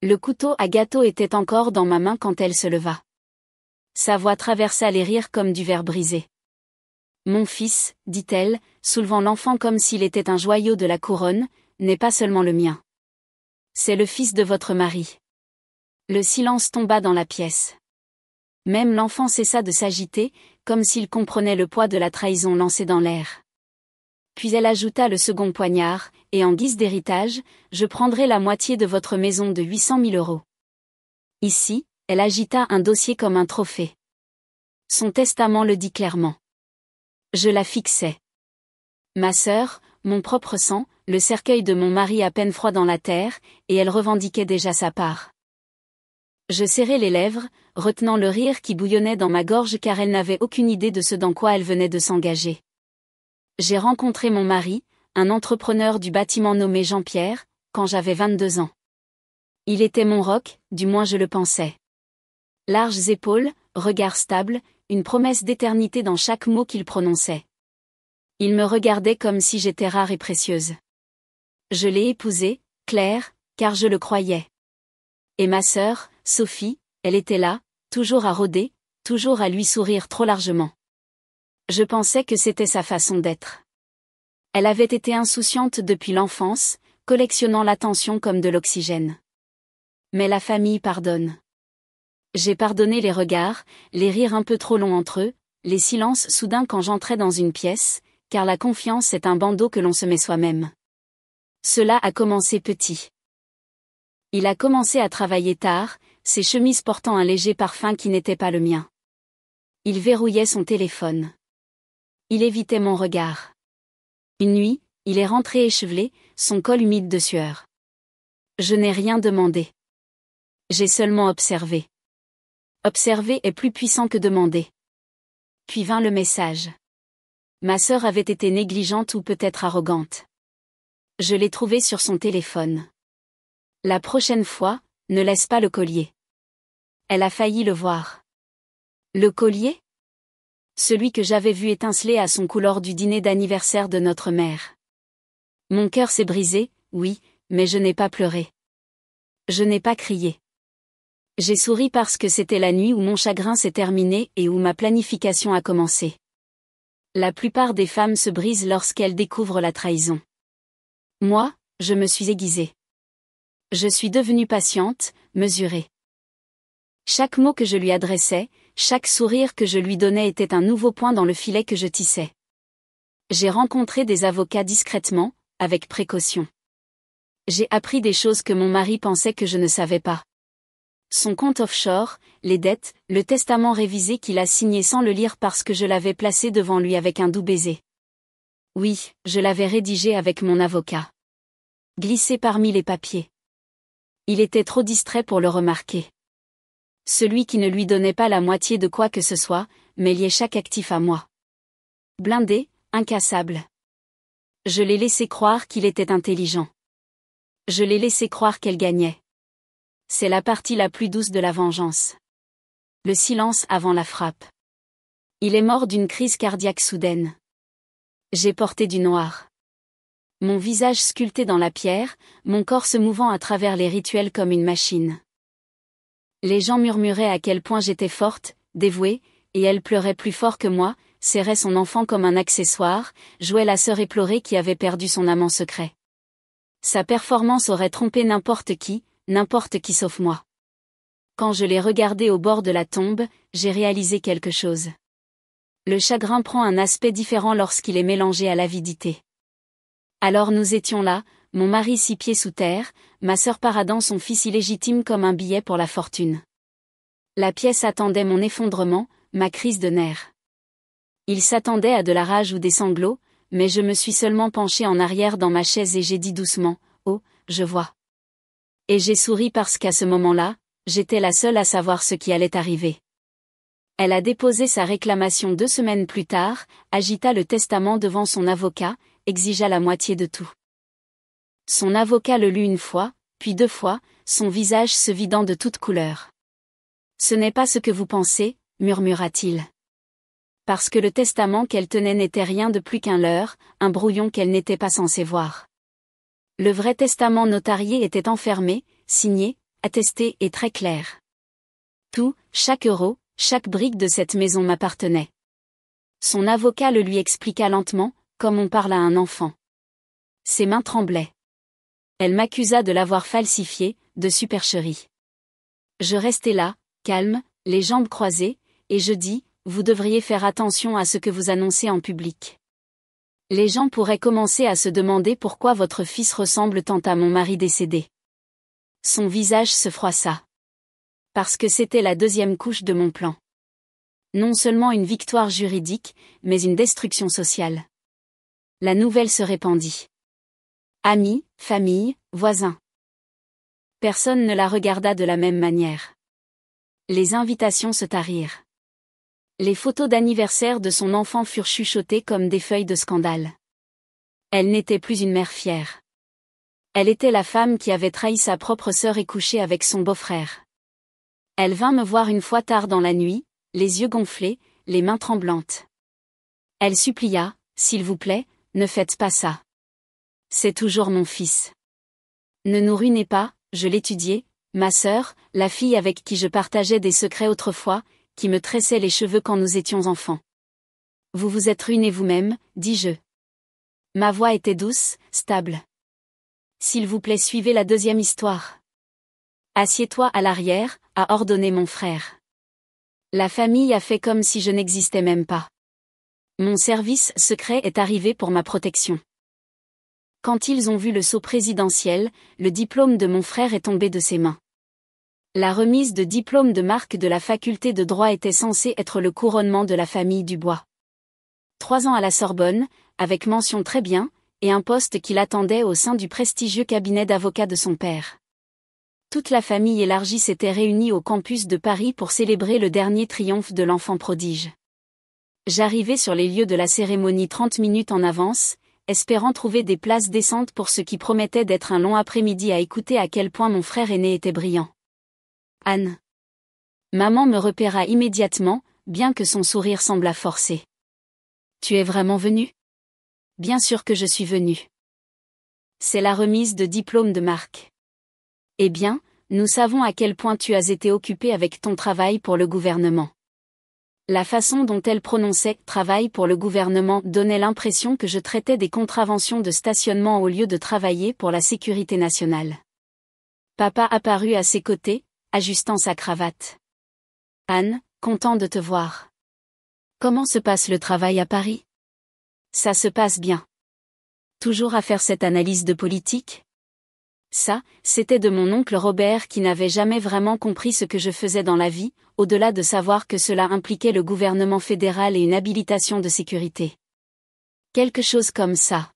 Le couteau à gâteau était encore dans ma main quand elle se leva. Sa voix traversa les rires comme du verre brisé. Mon fils, dit-elle, soulevant l'enfant comme s'il était un joyau de la couronne, n'est pas seulement le mien. C'est le fils de votre mari. Le silence tomba dans la pièce. Même l'enfant cessa de s'agiter, comme s'il comprenait le poids de la trahison lancée dans l'air. Puis elle ajouta le second poignard, et en guise d'héritage, je prendrai la moitié de votre maison de 800 000 euros. Ici, elle agita un dossier comme un trophée. Son testament le dit clairement. Je la fixais. Ma sœur, mon propre sang, le cercueil de mon mari à peine froid dans la terre, et elle revendiquait déjà sa part. Je serrai les lèvres, retenant le rire qui bouillonnait dans ma gorge car elle n'avait aucune idée de ce dans quoi elle venait de s'engager. J'ai rencontré mon mari, un entrepreneur du bâtiment nommé Jean-Pierre, quand j'avais 22 ans. Il était mon roc, du moins je le pensais. Larges épaules, regard stable, une promesse d'éternité dans chaque mot qu'il prononçait. Il me regardait comme si j'étais rare et précieuse. Je l'ai épousé, Claire, car je le croyais. Et ma sœur, Sophie, elle était là, toujours à rôder, toujours à lui sourire trop largement. Je pensais que c'était sa façon d'être. Elle avait été insouciante depuis l'enfance, collectionnant l'attention comme de l'oxygène. Mais la famille pardonne. J'ai pardonné les regards, les rires un peu trop longs entre eux, les silences soudains quand j'entrais dans une pièce, car la confiance est un bandeau que l'on se met soi-même. Cela a commencé petit. Il a commencé à travailler tard, ses chemises portant un léger parfum qui n'était pas le mien. Il verrouillait son téléphone. Il évitait mon regard. Une nuit, il est rentré échevelé, son col humide de sueur. Je n'ai rien demandé. J'ai seulement observé. Observer est plus puissant que demander. Puis vint le message. Ma sœur avait été négligente ou peut-être arrogante. Je l'ai trouvée sur son téléphone. La prochaine fois, ne laisse pas le collier. Elle a failli le voir. Le collier ? Celui que j'avais vu étinceler à son cou lors du dîner d'anniversaire de notre mère. Mon cœur s'est brisé, oui, mais je n'ai pas pleuré. Je n'ai pas crié. J'ai souri parce que c'était la nuit où mon chagrin s'est terminé et où ma planification a commencé. La plupart des femmes se brisent lorsqu'elles découvrent la trahison. Moi, je me suis aiguisée. Je suis devenue patiente, mesurée. Chaque mot que je lui adressais, chaque sourire que je lui donnais était un nouveau point dans le filet que je tissais. J'ai rencontré des avocats discrètement, avec précaution. J'ai appris des choses que mon mari pensait que je ne savais pas. Son compte offshore, les dettes, le testament révisé qu'il a signé sans le lire parce que je l'avais placé devant lui avec un doux baiser. Oui, je l'avais rédigé avec mon avocat. Glissé parmi les papiers. Il était trop distrait pour le remarquer. Celui qui ne lui donnait pas la moitié de quoi que ce soit, mais liait chaque actif à moi. Blindé, incassable. Je l'ai laissé croire qu'il était intelligent. Je l'ai laissé croire qu'elle gagnait. C'est la partie la plus douce de la vengeance. Le silence avant la frappe. Il est mort d'une crise cardiaque soudaine. J'ai porté du noir. Mon visage sculpté dans la pierre, mon corps se mouvant à travers les rituels comme une machine. Les gens murmuraient à quel point j'étais forte, dévouée, et elle pleurait plus fort que moi, serrait son enfant comme un accessoire, jouait la sœur éplorée qui avait perdu son amant secret. Sa performance aurait trompé n'importe qui sauf moi. Quand je l'ai regardé au bord de la tombe, j'ai réalisé quelque chose. Le chagrin prend un aspect différent lorsqu'il est mélangé à l'avidité. Alors nous étions là, mon mari 6 pieds sous terre, ma sœur paradant son fils illégitime comme un billet pour la fortune. La pièce attendait mon effondrement, ma crise de nerfs. Il s'attendait à de la rage ou des sanglots, mais je me suis seulement penchée en arrière dans ma chaise et j'ai dit doucement, « Oh, je vois. » Et j'ai souri parce qu'à ce moment-là, j'étais la seule à savoir ce qui allait arriver. Elle a déposé sa réclamation 2 semaines plus tard, agita le testament devant son avocat, exigea la moitié de tout. Son avocat le lut 1 fois, puis 2 fois, son visage se vidant de toute couleur. « Ce n'est pas ce que vous pensez, » murmura-t-il. Parce que le testament qu'elle tenait n'était rien de plus qu'un leurre, un brouillon qu'elle n'était pas censée voir. Le vrai testament notarié était enfermé, signé, attesté et très clair. Tout, chaque euro, chaque brique de cette maison m'appartenait. Son avocat le lui expliqua lentement, comme on parle à un enfant. Ses mains tremblaient. Elle m'accusa de l'avoir falsifié, de supercherie. Je restai là, calme, les jambes croisées, et je dis, vous devriez faire attention à ce que vous annoncez en public. Les gens pourraient commencer à se demander pourquoi votre fils ressemble tant à mon mari décédé. Son visage se froissa. Parce que c'était la deuxième couche de mon plan. Non seulement une victoire juridique, mais une destruction sociale. La nouvelle se répandit. Amis, famille, voisins. Personne ne la regarda de la même manière. Les invitations se tarirent. Les photos d'anniversaire de son enfant furent chuchotées comme des feuilles de scandale. Elle n'était plus une mère fière. Elle était la femme qui avait trahi sa propre sœur et couché avec son beau-frère. Elle vint me voir une fois tard dans la nuit, les yeux gonflés, les mains tremblantes. Elle supplia, s'il vous plaît, ne faites pas ça. C'est toujours mon fils. Ne nous ruinez pas, je l'étudiais, ma sœur, la fille avec qui je partageais des secrets autrefois, qui me tressait les cheveux quand nous étions enfants. Vous vous êtes ruiné vous-même, dis-je. Ma voix était douce, stable. S'il vous plaît, suivez la deuxième histoire. Assieds-toi à l'arrière, a ordonné mon frère. La famille a fait comme si je n'existais même pas. Mon service secret est arrivé pour ma protection. Quand ils ont vu le sceau présidentiel, le diplôme de mon frère est tombé de ses mains. La remise de diplôme de Marc de la faculté de droit était censée être le couronnement de la famille Dubois. 3 ans à la Sorbonne, avec mention très bien, et un poste qui l'attendait au sein du prestigieux cabinet d'avocats de son père. Toute la famille élargie s'était réunie au campus de Paris pour célébrer le dernier triomphe de l'enfant prodige. J'arrivai sur les lieux de la cérémonie 30 minutes en avance, espérant trouver des places décentes pour ce qui promettait d'être un long après-midi à écouter à quel point mon frère aîné était brillant. Anne. Maman me repéra immédiatement, bien que son sourire semblât forcé. Tu es vraiment venue ? Bien sûr que je suis venue. C'est la remise de diplôme de Marc. Eh bien, nous savons à quel point tu as été occupée avec ton travail pour le gouvernement. La façon dont elle prononçait « travail pour le gouvernement » donnait l'impression que je traitais des contraventions de stationnement au lieu de travailler pour la sécurité nationale. Papa apparut à ses côtés, ajustant sa cravate. Anne, content de te voir. Comment se passe le travail à Paris ? Ça se passe bien. Toujours à faire cette analyse de politique ? Ça, c'était de mon oncle Robert qui n'avait jamais vraiment compris ce que je faisais dans la vie, au-delà de savoir que cela impliquait le gouvernement fédéral et une habilitation de sécurité. Quelque chose comme ça.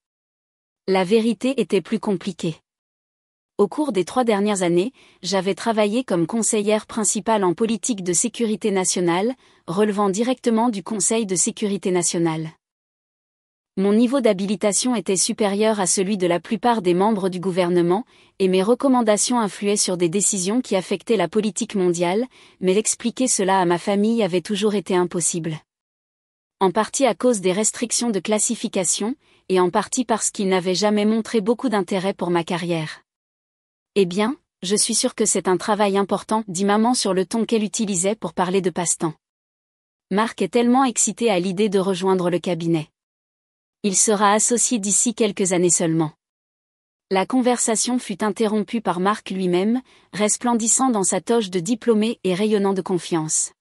La vérité était plus compliquée. Au cours des 3 dernières années, j'avais travaillé comme conseillère principale en politique de sécurité nationale, relevant directement du Conseil de sécurité nationale. Mon niveau d'habilitation était supérieur à celui de la plupart des membres du gouvernement, et mes recommandations influaient sur des décisions qui affectaient la politique mondiale, mais expliquer cela à ma famille avait toujours été impossible. En partie à cause des restrictions de classification, et en partie parce qu'ils n'avaient jamais montré beaucoup d'intérêt pour ma carrière. Eh bien, je suis sûre que c'est un travail important, dit maman sur le ton qu'elle utilisait pour parler de passe-temps. Marc est tellement excité à l'idée de rejoindre le cabinet. Il sera associé d'ici quelques années seulement. La conversation fut interrompue par Marc lui-même, resplendissant dans sa toge de diplômé et rayonnant de confiance.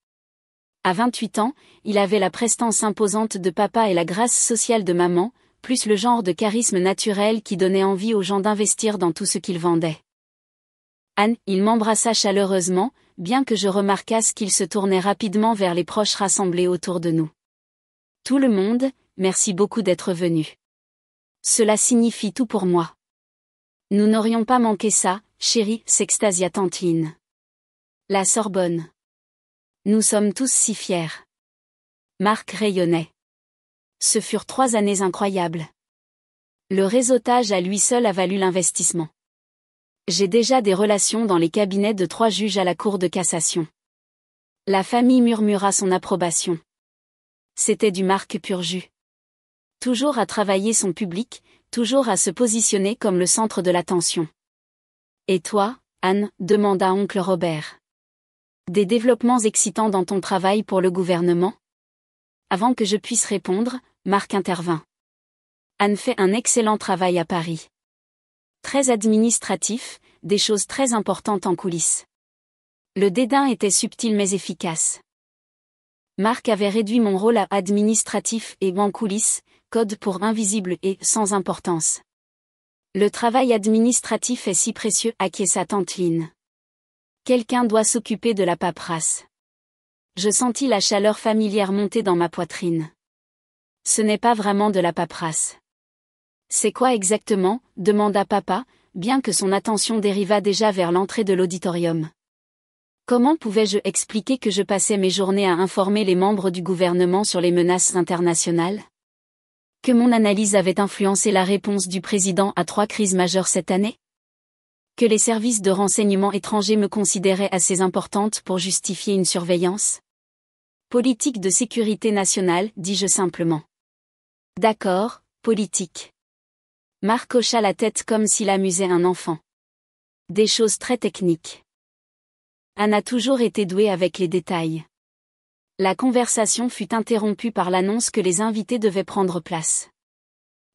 À 28 ans, il avait la prestance imposante de papa et la grâce sociale de maman, plus le genre de charisme naturel qui donnait envie aux gens d'investir dans tout ce qu'il vendait. Anne, il m'embrassa chaleureusement, bien que je remarquasse qu'il se tournait rapidement vers les proches rassemblés autour de nous. Tout le monde, merci beaucoup d'être venu. Cela signifie tout pour moi. Nous n'aurions pas manqué ça, chérie, s'extasia tante Lynn. La Sorbonne. Nous sommes tous si fiers. Marc rayonnait. Ce furent 3 années incroyables. Le réseautage à lui seul a valu l'investissement. J'ai déjà des relations dans les cabinets de 3 juges à la Cour de cassation. La famille murmura son approbation. C'était du Marc pur jus. Toujours à travailler son public, toujours à se positionner comme le centre de l'attention. Et toi, Anne, demanda oncle Robert. Des développements excitants dans ton travail pour le gouvernement? Avant que je puisse répondre, Marc intervint. Anne fait un excellent travail à Paris. Très administratif, des choses très importantes en coulisses. Le dédain était subtil mais efficace. Marc avait réduit mon rôle à administratif et en coulisses, code pour invisible et sans importance. Le travail administratif est si précieux, acquiesça tante Lynn. Quelqu'un doit s'occuper de la paperasse. Je sentis la chaleur familière monter dans ma poitrine. Ce n'est pas vraiment de la paperasse. C'est quoi exactement? Demanda papa, bien que son attention dérivât déjà vers l'entrée de l'auditorium. Comment pouvais-je expliquer que je passais mes journées à informer les membres du gouvernement sur les menaces internationales? Que mon analyse avait influencé la réponse du président à 3 crises majeures cette année? Que les services de renseignement étrangers me considéraient assez importante pour justifier une surveillance? Politique de sécurité nationale, dis-je simplement. D'accord, politique. Marc hocha la tête comme s'il amusait un enfant. Des choses très techniques. Anne a toujours été douée avec les détails. La conversation fut interrompue par l'annonce que les invités devaient prendre place.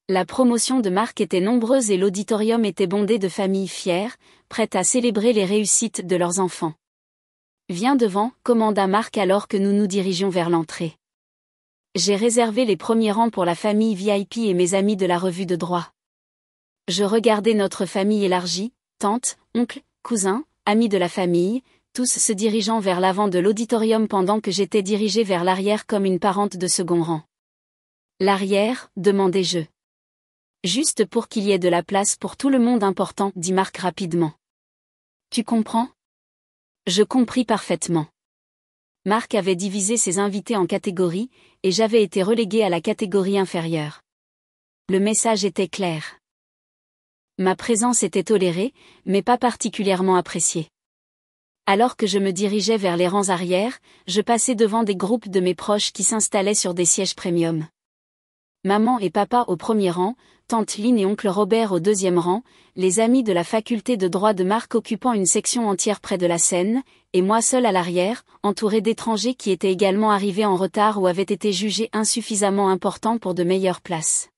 La promotion de Marc était nombreuse et l'auditorium était bondé de familles fières, prêtes à célébrer les réussites de leurs enfants. Viens devant, commanda Marc alors que nous nous dirigions vers l'entrée. J'ai réservé les premiers rangs pour la famille VIP et mes amis de la revue de droit. Je regardais notre famille élargie, tante, oncle, cousins, amis de la famille, tous se dirigeant vers l'avant de l'auditorium pendant que j'étais dirigée vers l'arrière comme une parente de second rang. L'arrière, demandai-je. Juste pour qu'il y ait de la place pour tout le monde important, dit Marc rapidement. Tu comprends? Je compris parfaitement. Marc avait divisé ses invités en catégories, et j'avais été reléguée à la catégorie inférieure. Le message était clair. Ma présence était tolérée, mais pas particulièrement appréciée. Alors que je me dirigeais vers les rangs arrière, je passais devant des groupes de mes proches qui s'installaient sur des sièges premium. Maman et papa au premier rang, tante Lynn et oncle Robert au deuxième rang, les amis de la faculté de droit de Marc occupant une section entière près de la scène, et moi seul à l'arrière, entouré d'étrangers qui étaient également arrivés en retard ou avaient été jugés insuffisamment importants pour de meilleures places.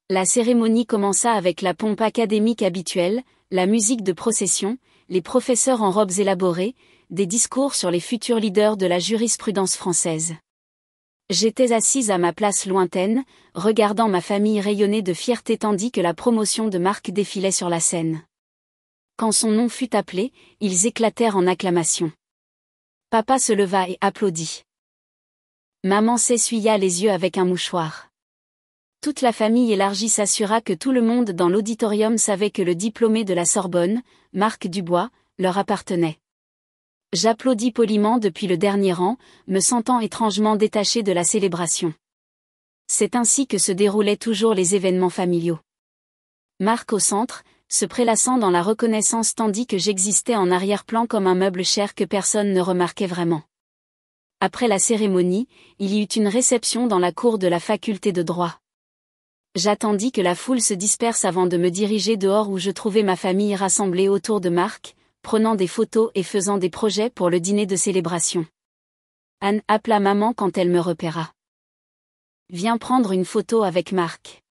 La cérémonie commença avec la pompe académique habituelle, la musique de procession, les professeurs en robes élaborées, des discours sur les futurs leaders de la jurisprudence française. J'étais assise à ma place lointaine, regardant ma famille rayonner de fierté tandis que la promotion de Marc défilait sur la scène. Quand son nom fut appelé, ils éclatèrent en acclamations. Papa se leva et applaudit. Maman s'essuya les yeux avec un mouchoir. Toute la famille élargie s'assura que tout le monde dans l'auditorium savait que le diplômé de la Sorbonne, Marc Dubois, leur appartenait. J'applaudis poliment depuis le dernier rang, me sentant étrangement détaché de la célébration. C'est ainsi que se déroulaient toujours les événements familiaux. Marc au centre, se prélassant dans la reconnaissance tandis que j'existais en arrière-plan comme un meuble cher que personne ne remarquait vraiment. Après la cérémonie, il y eut une réception dans la cour de la faculté de droit. J'attendis que la foule se disperse avant de me diriger dehors où je trouvais ma famille rassemblée autour de Marc, prenant des photos et faisant des projets pour le dîner de célébration. Anne appela maman quand elle me repéra. Viens prendre une photo avec Marc.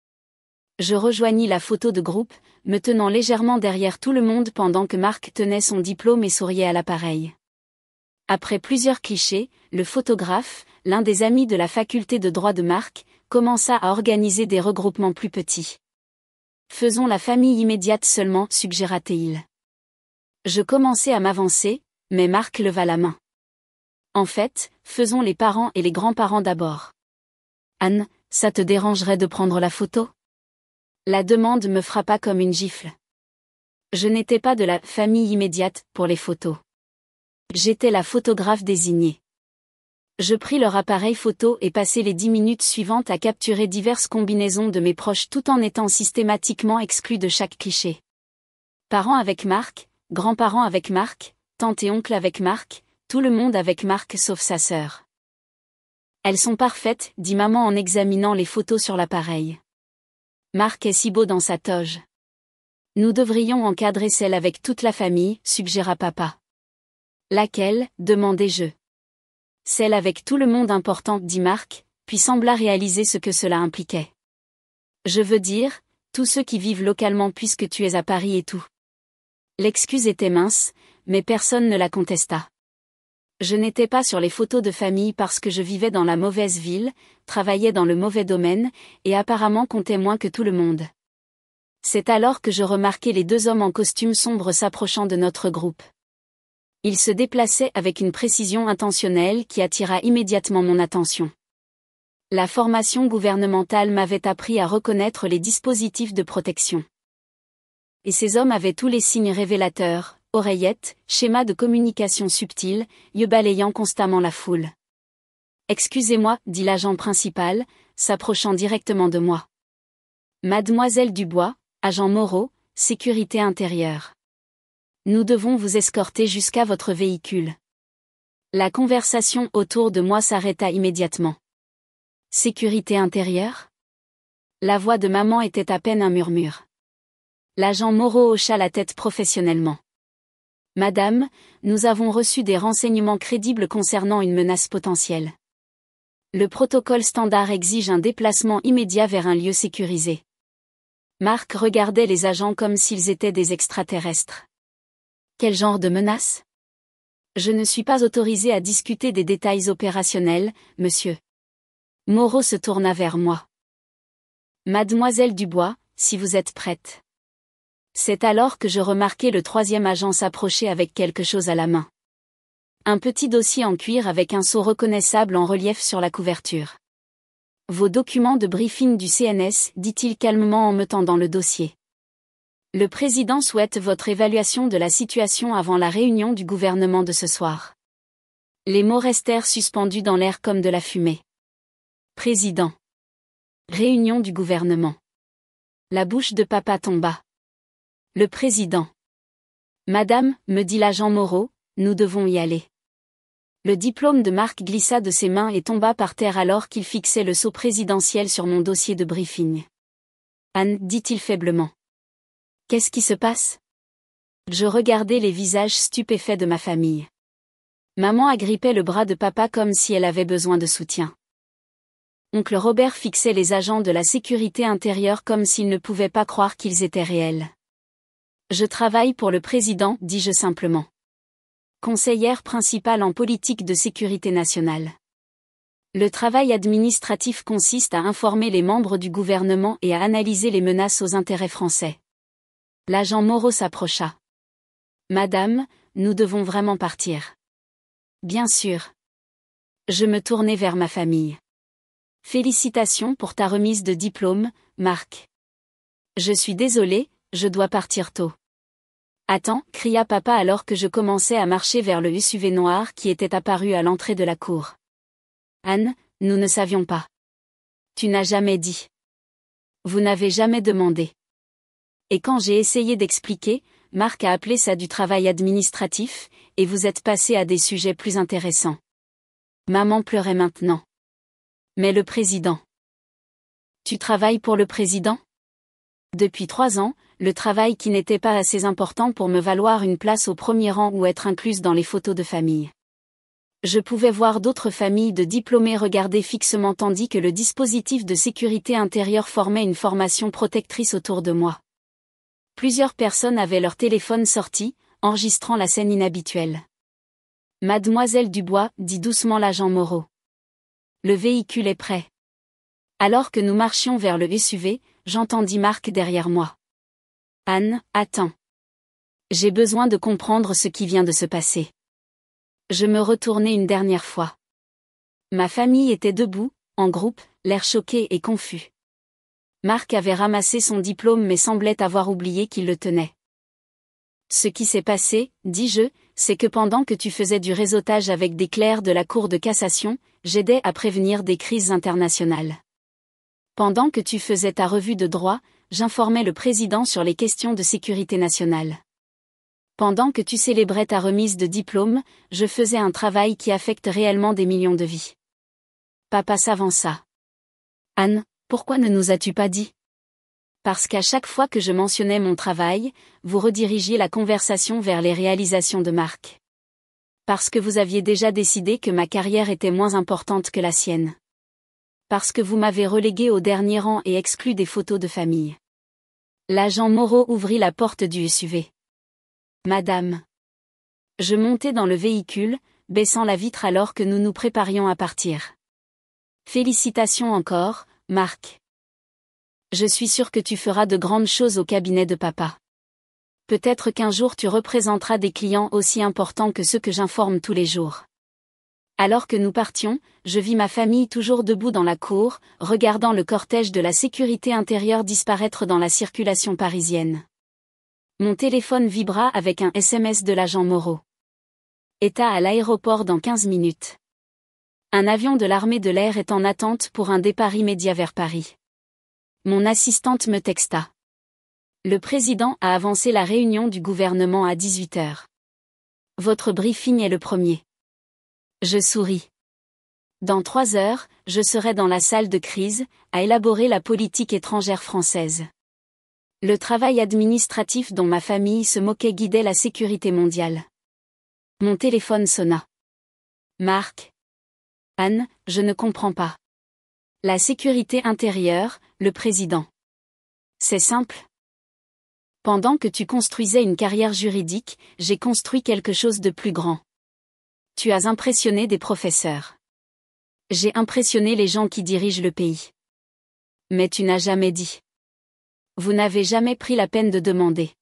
Je rejoignis la photo de groupe, me tenant légèrement derrière tout le monde pendant que Marc tenait son diplôme et souriait à l'appareil. Après plusieurs clichés, le photographe, l'un des amis de la faculté de droit de Marc, commença à organiser des regroupements plus petits. Faisons la famille immédiate seulement, suggéra-t-il. Je commençai à m'avancer, mais Marc leva la main. En fait, faisons les parents et les grands-parents d'abord. Anne, ça te dérangerait de prendre la photo? La demande me frappa comme une gifle. Je n'étais pas de la famille immédiate pour les photos. J'étais la photographe désignée. Je pris leur appareil photo et passai les 10 minutes suivantes à capturer diverses combinaisons de mes proches tout en étant systématiquement exclus de chaque cliché. Parents avec Marc, grands-parents avec Marc, tante et oncle avec Marc, tout le monde avec Marc sauf sa sœur. Elles sont parfaites, dit maman en examinant les photos sur l'appareil. Marc est si beau dans sa toge. Nous devrions encadrer celle avec toute la famille, suggéra papa. Laquelle, demandai-je. Celle avec tout le monde important, dit Marc, puis sembla réaliser ce que cela impliquait. Je veux dire, tous ceux qui vivent localement puisque tu es à Paris et tout. L'excuse était mince, mais personne ne la contesta. Je n'étais pas sur les photos de famille parce que je vivais dans la mauvaise ville, travaillais dans le mauvais domaine, et apparemment comptais moins que tout le monde. C'est alors que je remarquai les 2 hommes en costume sombre s'approchant de notre groupe. Ils se déplaçaient avec une précision intentionnelle qui attira immédiatement mon attention. La formation gouvernementale m'avait appris à reconnaître les dispositifs de protection. Et ces hommes avaient tous les signes révélateurs, oreillettes, schémas de communication subtils, yeux balayant constamment la foule. « Excusez-moi, dit l'agent principal, s'approchant directement de moi. Mademoiselle Dubois, agent Moreau, sécurité intérieure. Nous devons vous escorter jusqu'à votre véhicule. » La conversation autour de moi s'arrêta immédiatement. Sécurité intérieure ? La voix de maman était à peine un murmure. L'agent Moreau hocha la tête professionnellement. Madame, nous avons reçu des renseignements crédibles concernant une menace potentielle. Le protocole standard exige un déplacement immédiat vers un lieu sécurisé. Marc regardait les agents comme s'ils étaient des extraterrestres. Quel genre de menace ? Je ne suis pas autorisé à discuter des détails opérationnels, monsieur. Moreau se tourna vers moi. Mademoiselle Dubois, si vous êtes prête. C'est alors que je remarquai le 3e agent s'approcher avec quelque chose à la main. Un petit dossier en cuir avec un sceau reconnaissable en relief sur la couverture. Vos documents de briefing du CNS, dit-il calmement en me tendant le dossier. Le président souhaite votre évaluation de la situation avant la réunion du gouvernement de ce soir. Les mots restèrent suspendus dans l'air comme de la fumée. Président. Réunion du gouvernement. La bouche de papa tomba. Le président. Madame, me dit l'agent Moreau, nous devons y aller. Le diplôme de Marc glissa de ses mains et tomba par terre alors qu'il fixait le sceau présidentiel sur mon dossier de briefing. Anne, dit-il faiblement. Qu'est-ce qui se passe ? Je regardais les visages stupéfaits de ma famille. Maman agrippait le bras de papa comme si elle avait besoin de soutien. Oncle Robert fixait les agents de la sécurité intérieure comme s'il ne pouvait pas croire qu'ils étaient réels. Je travaille pour le président, dis-je simplement. Conseillère principale en politique de sécurité nationale. Le travail administratif consiste à informer les membres du gouvernement et à analyser les menaces aux intérêts français. L'agent Moreau s'approcha. Madame, nous devons vraiment partir. Bien sûr. Je me tournai vers ma famille. Félicitations pour ta remise de diplôme, Marc. Je suis désolé, je dois partir tôt. Attends, cria papa alors que je commençais à marcher vers le SUV noir qui était apparu à l'entrée de la cour. Anne, nous ne savions pas. Tu n'as jamais dit. Vous n'avez jamais demandé. Et quand j'ai essayé d'expliquer, Marc a appelé ça du travail administratif, et vous êtes passé à des sujets plus intéressants. Maman pleurait maintenant. Mais le président. Tu travailles pour le président ? Depuis 3 ans, le travail qui n'était pas assez important pour me valoir une place au premier rang ou être incluse dans les photos de famille. Je pouvais voir d'autres familles de diplômés regarder fixement tandis que le dispositif de sécurité intérieure formait une formation protectrice autour de moi. Plusieurs personnes avaient leur téléphone sorti, enregistrant la scène inhabituelle. Mademoiselle Dubois, dit doucement l'agent Moreau. Le véhicule est prêt. Alors que nous marchions vers le SUV, j'entendis Marc derrière moi. Anne, attends. J'ai besoin de comprendre ce qui vient de se passer. Je me retournai une dernière fois. Ma famille était debout, en groupe, l'air choqué et confus. Marc avait ramassé son diplôme mais semblait avoir oublié qu'il le tenait. Ce qui s'est passé, dis-je, c'est que pendant que tu faisais du réseautage avec des clercs de la Cour de cassation, j'aidais à prévenir des crises internationales. Pendant que tu faisais ta revue de droit, j'informais le président sur les questions de sécurité nationale. Pendant que tu célébrais ta remise de diplôme, je faisais un travail qui affecte réellement des millions de vies. Papa s'avança. Anne, pourquoi ne nous as-tu pas dit ? Parce qu'à chaque fois que je mentionnais mon travail, vous redirigiez la conversation vers les réalisations de Marc. Parce que vous aviez déjà décidé que ma carrière était moins importante que la sienne. Parce que vous m'avez relégué au dernier rang et exclu des photos de famille. L'agent Moreau ouvrit la porte du SUV. Madame. Je montai dans le véhicule, baissant la vitre alors que nous nous préparions à partir. Félicitations encore, Marc. Je suis sûre que tu feras de grandes choses au cabinet de papa. Peut-être qu'un jour tu représenteras des clients aussi importants que ceux que j'informe tous les jours. Alors que nous partions, je vis ma famille toujours debout dans la cour, regardant le cortège de la sécurité intérieure disparaître dans la circulation parisienne. Mon téléphone vibra avec un SMS de l'agent Moreau. État à l'aéroport dans 15 minutes. Un avion de l'armée de l'air est en attente pour un départ immédiat vers Paris. Mon assistante me texta. Le président a avancé la réunion du gouvernement à 18h. Votre briefing est le premier. Je souris. Dans 3 heures, je serai dans la salle de crise, à élaborer la politique étrangère française. Le travail administratif dont ma famille se moquait guidait la sécurité mondiale. Mon téléphone sonna. Marc. Anne, je ne comprends pas. La sécurité intérieure, le président. C'est simple. Pendant que tu construisais une carrière juridique, j'ai construit quelque chose de plus grand. Tu as impressionné des professeurs. J'ai impressionné les gens qui dirigent le pays. Mais tu n'as jamais dit. Vous n'avez jamais pris la peine de demander.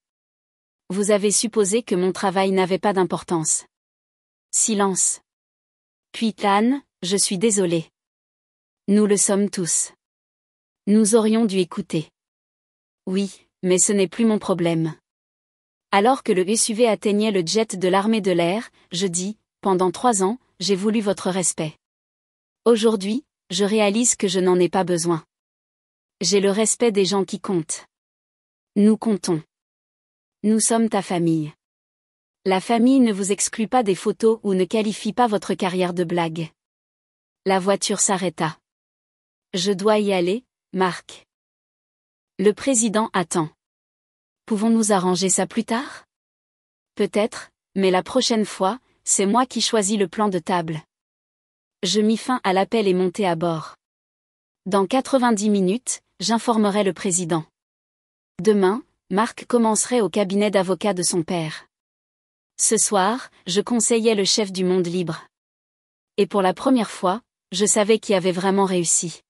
Vous avez supposé que mon travail n'avait pas d'importance. Silence. Puis Anne, je suis désolée. Nous le sommes tous. Nous aurions dû écouter. Oui, mais ce n'est plus mon problème. Alors que le SUV atteignait le jet de l'armée de l'air, je dis, pendant 3 ans, j'ai voulu votre respect. Aujourd'hui, je réalise que je n'en ai pas besoin. J'ai le respect des gens qui comptent. Nous comptons. Nous sommes ta famille. La famille ne vous exclut pas des photos ou ne qualifie pas votre carrière de blague. La voiture s'arrêta. Je dois y aller, Marc. Le président attend. Pouvons-nous arranger ça plus tard? Peut-être, mais la prochaine fois, c'est moi qui choisis le plan de table. Je mis fin à l'appel et montai à bord. Dans 90 minutes, j'informerai le président. Demain, Marc commencerait au cabinet d'avocat de son père. Ce soir, je conseillais le chef du Monde Libre. Et pour la première fois, je savais qui avait vraiment réussi.